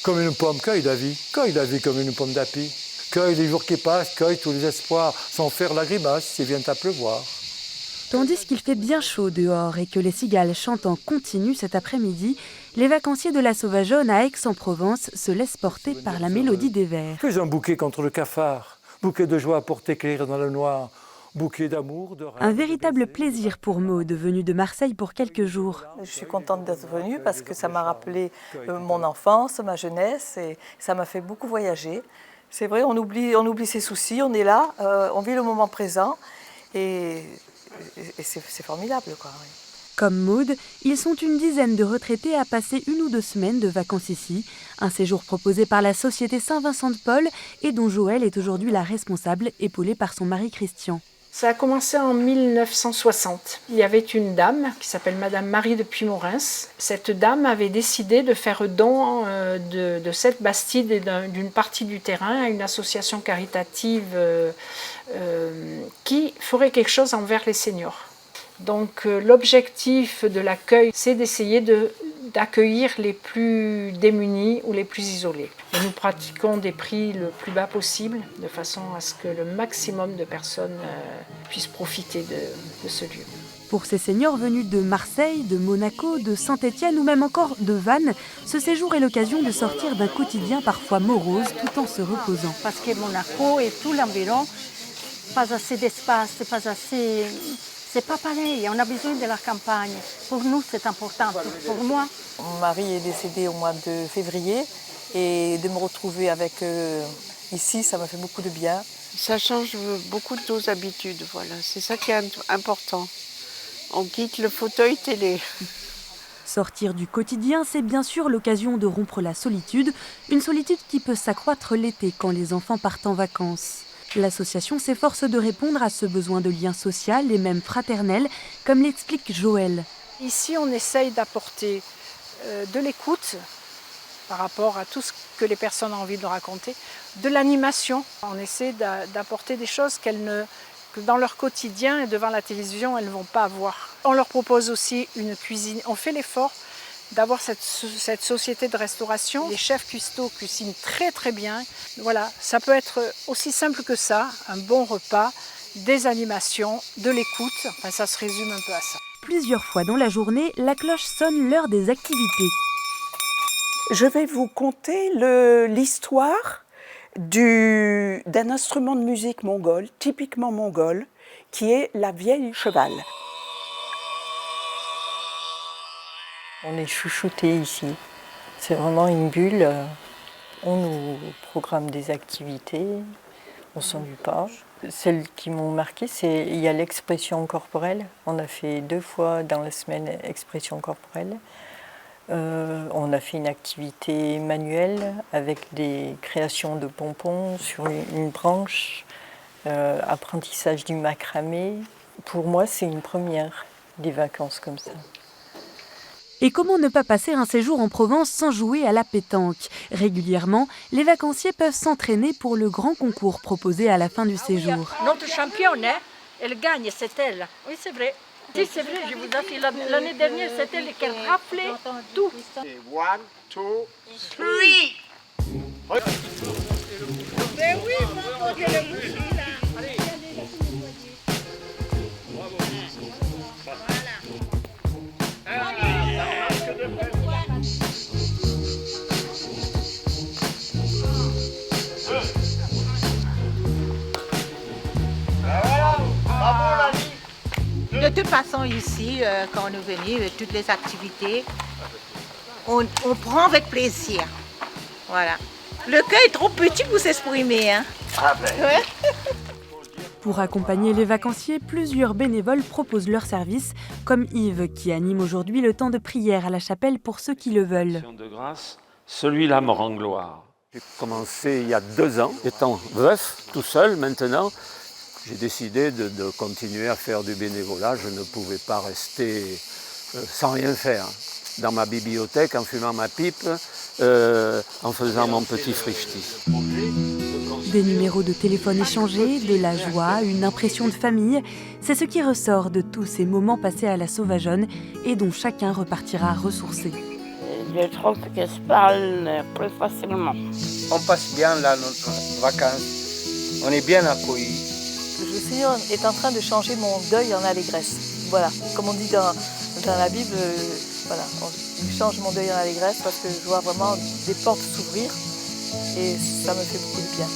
Comme une pomme, cueille la vie comme une pomme d'api. Cueille les jours qui passent, cueille tous les espoirs, sans faire la grimace s'il vient à pleuvoir. Tandis qu'il fait bien chaud dehors et que les cigales chantent en continu cet après-midi, les vacanciers de la Sauvageonne à Aix-en-Provence se laissent porter par la mélodie des vers. Fais un bouquet contre le cafard, bouquet de joie pour t'éclairer dans le noir, bouquet d'amour, de rêve. Un véritable plaisir pour Maude, venue de Marseille pour quelques jours. Je suis contente d'être venue parce que ça m'a rappelé mon enfance, ma jeunesse et ça m'a fait beaucoup voyager. C'est vrai, on oublie ses soucis, on est là, on vit le moment présent et c'est formidable, quoi. Oui. Comme Maude, ils sont une dizaine de retraités à passer 1 ou 2 semaines de vacances ici. Un séjour proposé par la Société Saint-Vincent de Paul et dont Joëlle est aujourd'hui la responsable, épaulée par son mari Christian. Ça a commencé en 1960. Il y avait une dame qui s'appelle Madame Marie de Puymorens. Cette dame avait décidé de faire don de cette bastide et d'une partie du terrain à une association caritative qui ferait quelque chose envers les seniors. Donc l'objectif de l'accueil, c'est d'essayer d'accueillir les plus démunis ou les plus isolés. Et nous pratiquons des prix le plus bas possible, de façon à ce que le maximum de personnes puissent profiter de ce lieu. Pour ces seniors venus de Marseille, de Monaco, de Saint-Étienne ou même encore de Vannes, ce séjour est l'occasion de sortir d'un quotidien parfois morose tout en se reposant. Parce que Monaco et tout l'environ, pas assez d'espace, pas assez... C'est pas pareil, on a besoin de la campagne. Pour nous, c'est important. Pour moi. Mon mari est décédé au mois de février et de me retrouver avec ici, ça m'a fait beaucoup de bien. Ça change beaucoup de nos habitudes, voilà. C'est ça qui est important. On quitte le fauteuil télé. Sortir du quotidien, c'est bien sûr l'occasion de rompre la solitude, une solitude qui peut s'accroître l'été quand les enfants partent en vacances. L'association s'efforce de répondre à ce besoin de lien social et même fraternel, comme l'explique Joëlle. Ici, on essaye d'apporter de l'écoute par rapport à tout ce que les personnes ont envie de raconter, de l'animation. On essaie d'apporter des choses que dans leur quotidien et devant la télévision, elles ne vont pas avoir. On leur propose aussi une cuisine. On fait l'effort d'avoir cette société de restauration. Les chefs cuistots cuisinent très très bien. Voilà, ça peut être aussi simple que ça, un bon repas, des animations, de l'écoute, enfin, ça se résume un peu à ça. Plusieurs fois dans la journée, la cloche sonne l'heure des activités. Je vais vous conter l'histoire d'un instrument de musique mongol, typiquement mongol, qui est la vieille cheval. On est chouchoutés ici. C'est vraiment une bulle. On nous programme des activités, on ne s'ennuie pas. Celles qui m'ont marqué, il y a l'expression corporelle. On a fait 2 fois dans la semaine expression corporelle. On a fait une activité manuelle avec des créations de pompons sur une branche, apprentissage du macramé. Pour moi, c'est une première, des vacances comme ça. Et comment ne pas passer un séjour en Provence sans jouer à la pétanque ? Régulièrement, les vacanciers peuvent s'entraîner pour le grand concours proposé à la fin du séjour. Notre championne, elle gagne, c'est elle. Oui, c'est vrai. Si, c'est vrai, je vous assure, l'année dernière, c'est elle qui raflait tout. 1, 2, 3. Mais oui, faut que le bouchon là. De toute façon, ici, quand on est venu, toutes les activités, on prend avec plaisir. Voilà. Le cœur est trop petit pour s'exprimer. Hein. Ouais. Pour accompagner les vacanciers, plusieurs bénévoles proposent leur service, comme Yves, qui anime aujourd'hui le temps de prière à la chapelle pour ceux qui le veulent. De grâce, celui-là me rend gloire. J'ai commencé il y a 2 ans, étant veuf, tout seul maintenant. J'ai décidé de continuer à faire du bénévolat. Je ne pouvais pas rester sans rien faire. Dans ma bibliothèque, en fumant ma pipe, en faisant mon petit frishti. Des numéros de téléphone échangés, de la joie, une impression de famille, c'est ce qui ressort de tous ces moments passés à la Sauvageonne et dont chacun repartira ressourcé. Je trouve qu'ils se parlent plus facilement. On passe bien là notre vacances. On est bien accueillis. Le Seigneur est en train de changer mon deuil en allégresse. Voilà, comme on dit dans la Bible, voilà, il change mon deuil en allégresse parce que je vois vraiment des portes s'ouvrir et ça me fait beaucoup de bien.